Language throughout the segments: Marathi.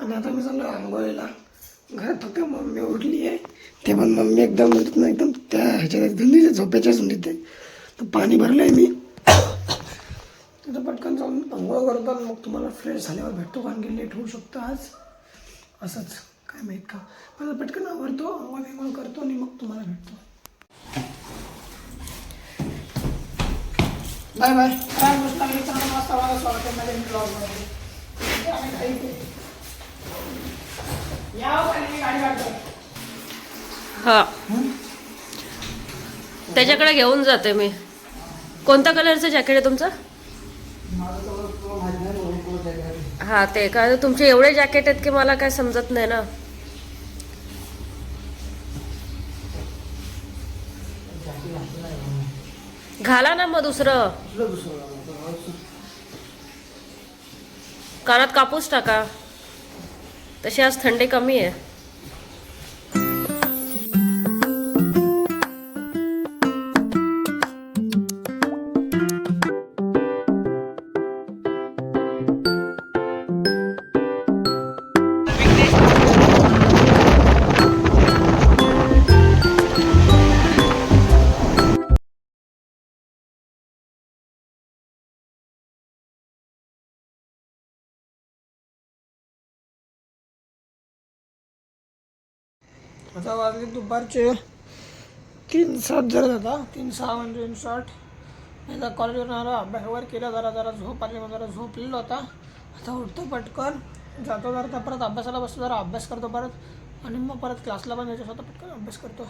आणि आता मी चाललो आंघोळीला. घरात फक्त मम्मी उठली आहे. ते पण मम्मी एकदम एकदम त्या ह्याच्यात धुंदीच्या झोपेच्या झुंडीत आहे. तर पाणी भरलं आहे मी. तिथं पटकन जाऊन आंघोळ करतो आणि मग तुम्हाला फ्रेश झाल्यावर भेटतो. कारण की लेट होऊ शकतो आज. असंच काय माहीत का. मला पटकन आवडतो, आंघोळ करतो आणि मग तुम्हाला भेटतो. Bye bye. काय गोष्ट लागली चांगला मस्त आवाज स्वागत आहे माझ्या ब्लॉगमध्ये. हा त्याच्याकडे घेऊन जाते मी. कोणत्या कलरचं जॅकेट आहे तुमचं? हा ते काय तुमचे एवढे जॅकेट आहेत की मला काय समजत नाही ना. घाला ना मग दुसरं. कानात कापूस टाका. तशी आज थंडी कमी आहे. आता वाजले दुपारचे 3:07 जरा होता. 3:06 म्हणजे इन शॉर्ट. एकदा कॉलेजवरून आला, अभ्यासावर केला, जरा झोप आली, मग जरा झोपलेलो होता. आता उठतो पटकन, जातो जरा परत अभ्यासाला बसतो, जरा अभ्यास करतो परत आणि मग परत क्लासला पण जायचं स्वतः पटकन अभ्यास करतो.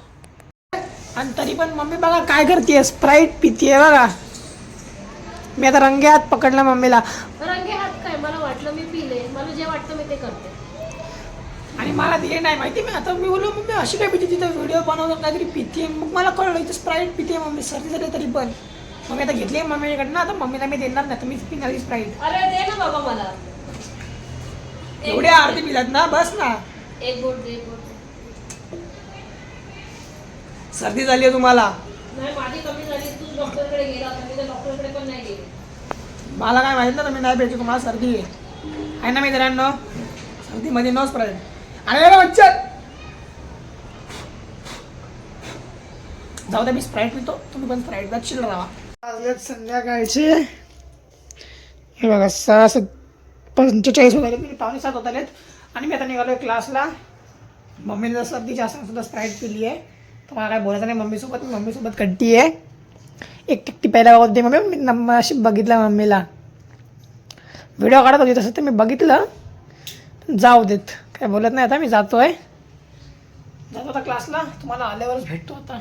आणि तरी पण मम्मी बघा काय करते, स्प्राईट पितीये बघा. मी आता रंगे हात पकडला मम्मीला. रंगे हात काय, मला वाटलं मी पिले, मला जे वाटतं मी ते करते. आणि मला ते नाही माहिती. मी आता मी बोललो मम्मी अशी काय पिते, तिथं व्हिडिओ बनवतात काहीतरी पिते. मग मला कळलं इथं स्प्राईट पिते मम्मी. सर्दी झाली तरी पण मग मी आता घेतली मम्मीकडनं. आता मम्मीला मी देणार नाही, तुम्हीच पिणार स्प्राईट. अरे दे ना बाबा मला. एवढ्या आरती पिलात ना, बस ना. एक बोट दे, एक बोट. सर्दी झाली आहे तुम्हाला. नाही माझी कमी झाली. तू डॉक्टरकडे गेला होता, मी तर डॉक्टरकडे पण नाही गेले. मला काय माहित ना, मी नाही भेटू. तुम्हाला सर्दी आहे ना मित्रांनो. सर्दीमध्ये नो स्प्राईट. अरे बच्चा जाऊ द्या, मी स्प्राईट पितो, तुम्ही पण स्प्राईट द्या. चिल्लर राहा. आज संध्याकाळचे हे बघा 6:45 होत आले. मी 6:45 होत आलेत आणि मी आता निघालो क्लासला. मम्मीने जर सर्दी जास्त सुद्धा स्प्राईट पिली आहे तर मला काय बोलायचं नाही मम्मीसोबत. मी मम्मीसोबत कट्टी आहे. एक टिकटी पहिला होते मम्मी. मी अशी बघितलं मम्मीला, व्हिडिओ काढत होती तसं तर मी बघितलं. जाऊ देत, काय बोलत नाही. आता मी जातो आता क्लासला. तुम्हाला आल्यावरच भेटतो आता.